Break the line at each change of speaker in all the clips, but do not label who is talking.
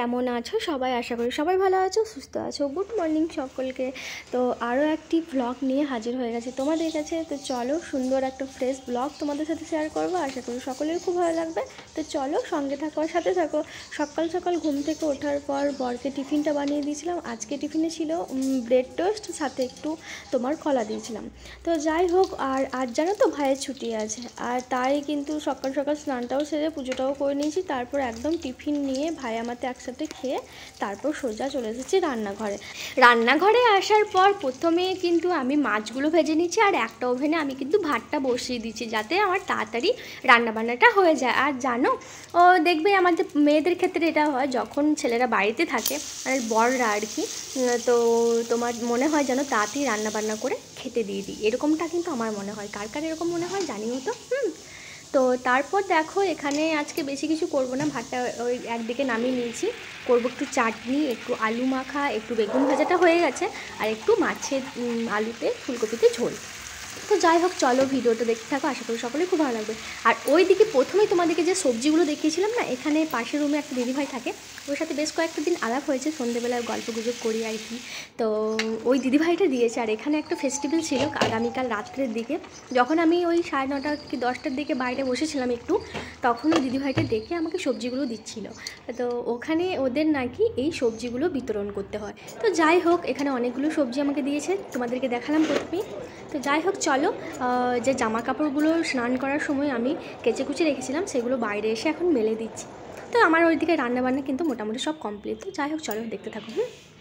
কেমন আছো সবাই? আশা করি সবাই ভালো আছো, সুস্থ আছো। গুড মর্নিং সকলকে। তো আরও একটি ব্লগ নিয়ে হাজির হয়ে গেছে তোমাদের কাছে। তো চলো, সুন্দর একটা ফ্রেশ ব্লগ তোমাদের সাথে শেয়ার করবো। আশা করি সকলের খুব ভালো লাগবে। তো চলো, সঙ্গে থাকো, সাথে থাকো। সকাল সকাল ঘুম থেকে ওঠার পর বরকে টিফিনটা বানিয়ে দিয়েছিলাম। আজকে টিফিনে ছিল ব্রেড টোস্ট, সাথে একটু তোমার কলা দিয়েছিলাম। তো যাই হোক, আর আজ জানো তো ভাইয়ের ছুটি আছে, আর তাই কিন্তু সকাল সকাল স্নানটাও সেরে পুজোটাও করে নিয়েছি। তারপর একদম টিফিন নিয়ে ভাই আমাদের একসাথে খেয়ে তারপর সোজা চলে এসেছি রান্নাঘরে আসার পর প্রথমে কিন্তু আমি মাছগুলো ভেজে নিচ্ছি, আর একটা ওভেনে আমি কিন্তু ভাতটা বসিয়ে দিচ্ছি যাতে আমার তাড়াতাড়ি রান্নাবান্নাটা হয়ে যায়। আর জানো, দেখবে আমাদের মেয়েদের ক্ষেত্রে এটা হয়, যখন ছেলেরা বাড়িতে থাকে মানে বড়রা আর কি, তো তোমার মনে হয় যেন তাড়াতাড়ি রান্নাবান্না করে খেতে দিয়ে দিই, এরকমটা কিন্তু আমার মনে হয়। কার কার এরকম মনে হয় জানিও তো। তো তারপর দেখো, এখানে আজকে বেশি কিছু করব না, ভাতটা ওই একদিকে নামিয়ে নিয়েছি। করব একটু চাটনি, একটু আলু মাখা, একটু বেগুন ভাজাটা হয়ে গেছে, আর একটু মাছের আলুতে ফুলকপিতে ঝোল। তো যাই হোক, চলো ভিডিওটা দেখতে থাকো, আশা করি সকলেই খুব ভালো লাগবে। আর ওইদিকে প্রথমেই তোমাদেরকে যে সবজিগুলো দেখিয়েছিলাম না, এখানে পাশের রুমে একটা দিদিভাই থাকে, ওর সাথে বেশ কয়েকটা দিন আলাপ হয়েছে, সন্ধ্যেবেলায় গল্প গুজব করি আর কি। তো ওই দিদিভাইটা দিয়েছে। আর এখানে একটা ফেস্টিভ্যাল ছিল আগামীকাল রাত্রের দিকে, যখন আমি ওই 9:30 কি 10টার দিকে বাইরে বসেছিলাম একটু, তখন ওই দিদিভাইটা দেখে আমাকে সবজিগুলো দিচ্ছিল। তো ওখানে ওদের নাকি এই সবজিগুলো বিতরণ করতে হয়। তো যাই হোক, এখানে অনেকগুলো সবজি আমাকে দিয়েছে, তোমাদেরকে দেখালাম প্রথমেই। তো যাই হোক, চলো, যে জামা কাপড়গুলো স্নান করার সময় আমি কেচে কুচে রেখেছিলাম, সেগুলো বাইরে এসে এখন মেলে দিচ্ছি। তো আমার ওইদিকে রান্নাবান্না কিন্তু মোটামুটি সব কমপ্লিট। তো যাই হোক, চলো দেখতে থাকো।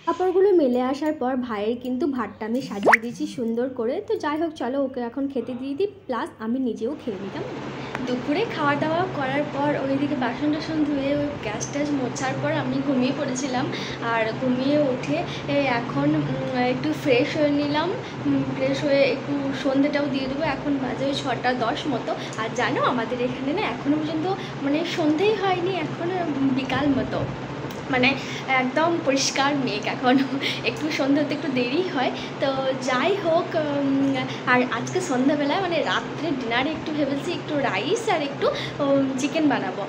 কাপড়গুলো মেলে আসার পর ভাইয়ের কিন্তু ভাতটা আমি সাজিয়ে দিয়েছি সুন্দর করে। তো যাই হোক, চলো ওকে এখন খেতে দিয়ে দিই, প্লাস আমি নিজেও খেয়ে নিতাম। দুপুরে খাওয়া দাওয়া করার পর ওইদিকে বাসন টাসন ধুয়ে ওই গ্যাস ট্যাস মোছার পর আমি ঘুমিয়ে পড়েছিলাম। আর ঘুমিয়ে উঠে এখন একটু ফ্রেশ হয়ে নিলাম। ফ্রেশ হয়ে একটু সন্ধ্যেটাও দিয়ে দেবো। এখন বাজে ওই 6:10 মতো। আর জানো, আমাদের এখানে না এখনও পর্যন্ত মানে সন্ধ্যেই হয়নি, এখন বিকাল মতো, মানে একদম পরিষ্কার মেঘ। এখন একটু সন্ধ্যে হতে একটু দেরি হয়। তো যাই হোক, আর আজকে সন্ধ্যাবেলায় মানে রাত্রে ডিনারে একটু ভেবেছি একটু রাইস আর একটু চিকেন বানাবো।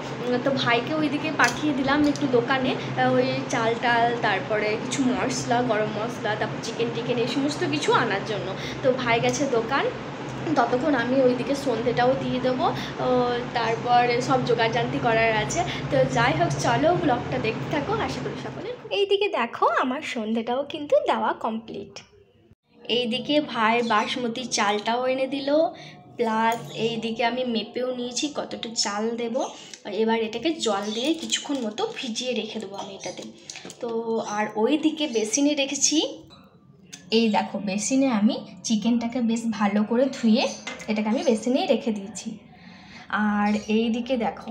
তো ভাইকে ওইদিকে পাঠিয়ে দিলাম একটু দোকানে, ওই চাল টাল, তারপরে কিছু মশলা, গরম মশলা, তারপর চিকেন টিকেন এই সমস্ত কিছু আনার জন্য। তো ভাই গেছে দোকান, ততক্ষণ আমি ওইদিকে সন্ধ্যেটাও দিয়ে দেবো, তারপরে সব জোগাড়জান্তি করার আছে। তো যাই হোক, চলো ব্লগটা দেখতে থাকো, আশা করি সকলে। এইদিকে দেখো, আমার সন্ধ্যেটাও কিন্তু দেওয়া কমপ্লিট। এইদিকে ভাই বাসমতি চালটাও এনে দিল, প্লাস এইদিকে আমি মেপেও নিয়েছি কতটা চাল দেব। এবার এটাকে জল দিয়ে কিছুক্ষণ মতো ভিজিয়ে রেখে দেবো আমি এটাতে। তো আর ওইদিকে বেসিনে রেখেছি, এই দেখো বেসিনে আমি চিকেনটাকে বেশ ভালো করে ধুয়ে এটাকে আমি বেসিনেই রেখে দিয়েছি। আর এইদিকে দেখো,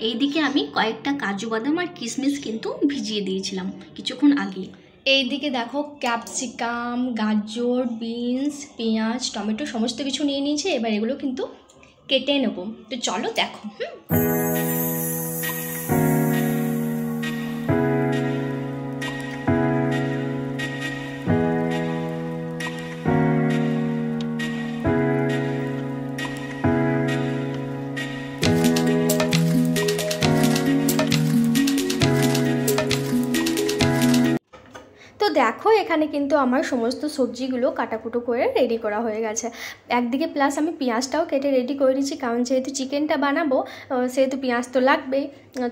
এইদিকে আমি কয়েকটা কাজু বাদাম আর কিশমিশ কিন্তু ভিজিয়ে দিয়েছিলাম কিছুক্ষণ আগে। এইদিকে দেখো, ক্যাপসিকাম, গাজর, বিনস, পেঁয়াজ, টমেটো সমস্ত কিছু নিয়ে নিয়েছি। এবার এগুলো কিন্তু কেটে নেবো। তো চলো দেখো। তো দেখো, এখানে কিন্তু আমার সমস্ত সবজিগুলো কাটাকুটো করে রেডি করা হয়ে গেছে একদিকে, প্লাস আমি পেঁয়াজটাও কেটে রেডি করে নিচ্ছি, কারণ যেহেতু চিকেনটা বানাবো সেহেতু পেঁয়াজ তো লাগবেই।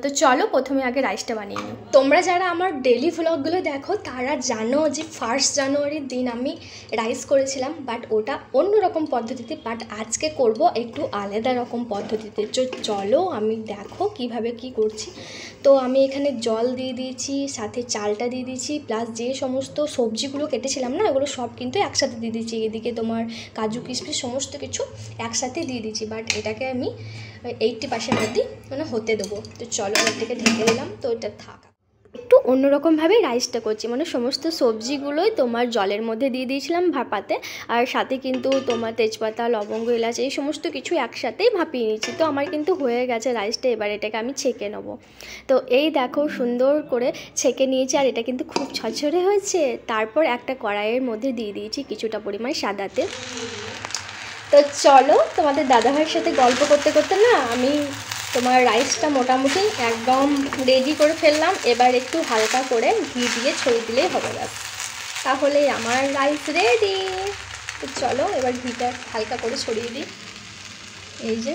তো চলো প্রথমে আগে রাইসটা বানিয়ে নিই। তোমরা যারা আমার ডেলি ভ্লগগুলো দেখো তারা জানো যে 1 জানুয়ারির দিন আমি রাইস করেছিলাম, বাট ওটা অন্যরকম পদ্ধতিতে, বাট আজকে করব একটু আলাদা রকম পদ্ধতিতে। চলো আমি দেখো কিভাবে কি করছি। তো আমি এখানে জল দিয়ে দিয়েছি, সাথে চালটা দিয়ে দিয়েছি, প্লাস যে সমস্ত সবজিগুলো কেটেছিলাম না, এগুলো সব কিন্তু একসাথে দিয়ে দিয়েছি। এদিকে তোমার কাজু কিশমিশ সমস্ত কিছু একসাথে দিয়ে দিয়েছি, বাট এটাকে আমি 80% মধ্যে মানে হতে দেবো। তো চলো এটাকে ঢেকে দিলাম। তো এটা থাক, একটু অন্যরকমভাবে রাইসটা করছি, মানে সমস্ত সবজিগুলোই তোমার জলের মধ্যে দিয়ে দিয়েছিলাম ভাপাতে, আর সাথে কিন্তু তোমার তেজপাতা, লবঙ্গ, এলাচ এই সমস্ত কিছু একসাথেই ভাপিয়ে নিচ্ছি। তো আমার কিন্তু হয়ে গেছে রাইসটা, এবার এটাকে আমি ছেঁকে নেবো। তো এই দেখো সুন্দর করে ছেঁকে নিয়েছি, আর এটা কিন্তু খুব ঝরঝরে হয়েছে। তারপর একটা কড়াইয়ের মধ্যে দিয়ে দিয়েছি কিছুটা পরিমাণ সাদা তেল। তো চলো, তোমাদের দাদাভাইয়ের সাথে গল্প করতে করতে না আমি তোমার রাইসটা মোটামুটি একদম রেডি করে ফেললাম। এবার একটু হালকা করে ঘি দিয়ে ছড়িয়ে দিলেই হবে, ব্যাস তাহলেই আমার রাইস রেডি। তো চলো এবার ঘিটা হালকা করে ছড়িয়ে দিই। এই যে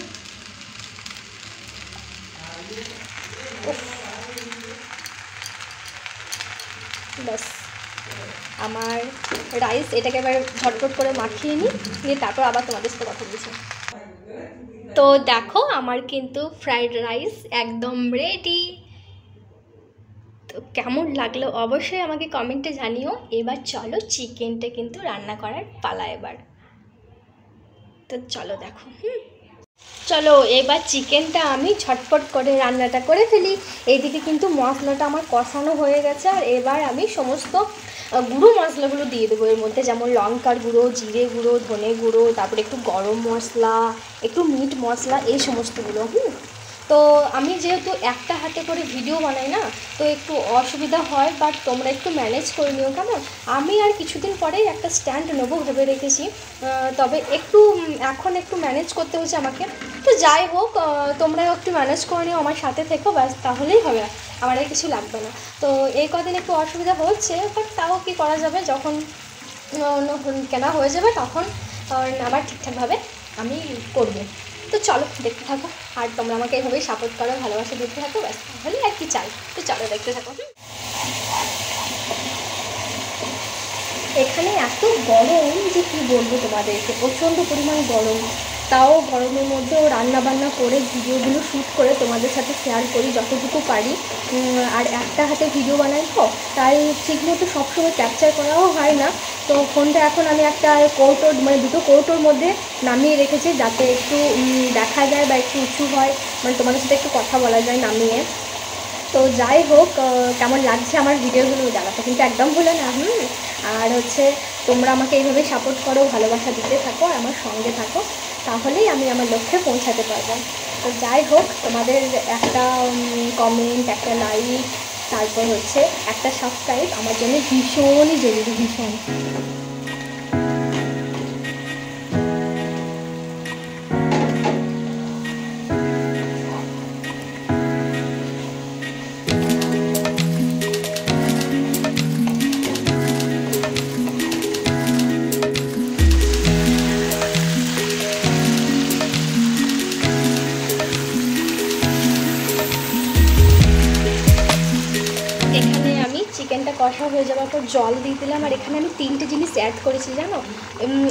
ব্যাস আমার রাইস। এটাকে এবার ঝটপট করে মাখিয়ে নিয়ে তারপর আবার তোমাদের সাথে কথা বলছি। তো দেখো আমার কিন্তু ফ্রাইড রাইস একদম রেডি। তো কেমন লাগলো অবশ্যই আমাকে কমেন্টে জানিও। এবার চলো চিকেনটা কিন্তু রান্না করার পালা এবার। তো চলো দেখো। চলো এবার চিকেনটা আমি ঝটপট করে রান্নাটা করে ফেলি। এইদিকে কিন্তু মশলাটা আমার কষানো হয়ে গেছে, আর এবার আমি সমস্ত গুঁড়ো মশলাগুলো দিয়ে দেবো এর মধ্যে, যেমন লঙ্কার গুঁড়ো, জিরে গুঁড়ো, ধনে গুঁড়ো, তারপরে একটু গরম মশলা, একটু মিট মশলা, এই সমস্তগুলো। তো আমি যেহেতু একটা হাতে করে ভিডিও বানাই না, তো একটু অসুবিধা হয়, বাট তোমরা একটু ম্যানেজ করে নিও কেমন। আমি আর কিছুদিন পরেই একটা স্ট্যান্ড নেবো ভেবে রেখেছি, তবে এখন একটু ম্যানেজ করতে হচ্ছে আমাকে। তো যাই হোক, তোমরাও একটু ম্যানেজ করে নিও, আমার সাথে থেকো, ব্যাস তাহলেই হবে, আমার আর কিছু লাগবে না। তো এই কদিন একটু অসুবিধা হচ্ছে, বাট তাও কী করা যাবে, যখন কেনা হয়ে যাবে তখন আবার ঠিকঠাকভাবে আমি করবো। তো চলো দেখতে থাকো, আর তোমরা আমাকে এইভাবেই সাপোর্ট করো, ভালোবাসা দিতে থাকো, ব্যাস তাহলে আর কি চাই। তো চলো দেখতে থাকো। এখানে এত গরম যে কী বলবো তোমাদেরকে, প্রচণ্ড পরিমাণ গরম। তাও গরমের মধ্যেও রান্নাবান্না করে ভিডিওগুলো শ্যুট করে তোমাদের সাথে শেয়ার করি যতটুকু পারি। আর একটা হাতে ভিডিও বানাই তো, তাই ঠিকমতো সবসময় ক্যাপচার করাও হয় না। তো ফোনটা এখন আমি একটা কৌটোর, মানে দুটো কৌটোর মধ্যে নামিয়ে রেখেছি, যাতে একটু দেখা যায় বা একটু উঁচু হয়, মানে তোমাদের সাথে একটু কথা বলা যায় নামিয়ে। তো যাই হোক, কেমন লাগছে আমার ভিডিওগুলো জানাতে কিন্তু একদম ভুলো না। আর হচ্ছে তোমরা আমাকে এইভাবে সাপোর্ট করো, ভালোবাসা দিতে থাকো, আর আমার সঙ্গে থাকো, তাহলেই আমি আমার লক্ষ্যে পৌঁছাতে পারবো। তো যাই হোক, তোমাদের একটা কমেন্ট, একটা লাইক, তারপর হচ্ছে একটা সাবস্ক্রাইব আমার জন্য ভীষণই জরুরি, ভীষণ। এখানে আমি চিকেনটা কষা হয়ে যাওয়ার পর জল দিয়ে দিলাম, আর এখানে আমি 3টে জিনিস অ্যাড করেছি জানো।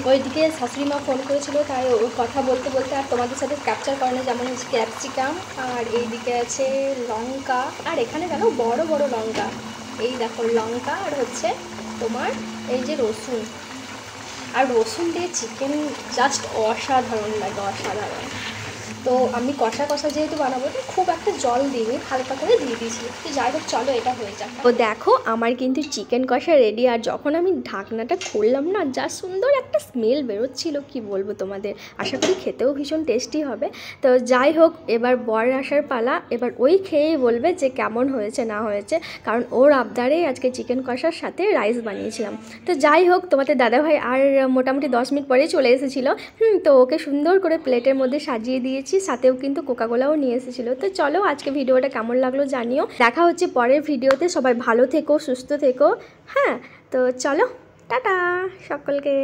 ওইদিকে শাশুড়ি মা ফোন করেছিল, তাই ওর কথা বলতে বলতে আর তোমাদের সাথে ক্যাপচার করে না, যেমন হচ্ছে ক্যাপসিকাম, আর এইদিকে আছে লঙ্কা, আর এখানে জানো বড় বড় লঙ্কা, এই দেখো লঙ্কা, আর হচ্ছে তোমার এই যে রসুন। আর রসুন দিয়ে চিকেন জাস্ট অসাধারণ লাগে, অসাধারণ। তো আমি কষা কষা যেহেতু বানাবো, তো খুব একটা জল দিইনি, হালকা করে দিয়ে দিয়েছি। তো যাই হোক চলো এটা হয়ে যাক। তো দেখো আমার কিন্তু চিকেন কষা রেডি, আর যখন আমি ঢাকনাটা খুললাম না, যা সুন্দর একটা স্মেল বেরোচ্ছিল কি বলবো তোমাদের। আশা করি খেতেও ভীষণ টেস্টি হবে। তো যাই হোক, এবার বর আসার পালা, এবার ওই খেয়েই বলবে যে কেমন হয়েছে না হয়েছে, কারণ ওর আবদারেই আজকে চিকেন কষার সাথে রাইস বানিয়েছিলাম। তো যাই হোক, তোমাদের দাদাভাই আর মোটামুটি 10 মিনিট পরেই চলে এসেছিলো। তো ওকে সুন্দর করে প্লেটের মধ্যে সাজিয়ে দিয়েছি, সাথেও কিন্তু কোকাকোলাও নিয়ে এসেছিলো। তো চলো আজকে ভিডিওটা কেমন লাগলো জানিও, দেখা হচ্ছে পরের ভিডিওতে। সবাই ভালো থেকো, সুস্থ থেকো। হ্যাঁ, তো চলো টাটা সকলকে।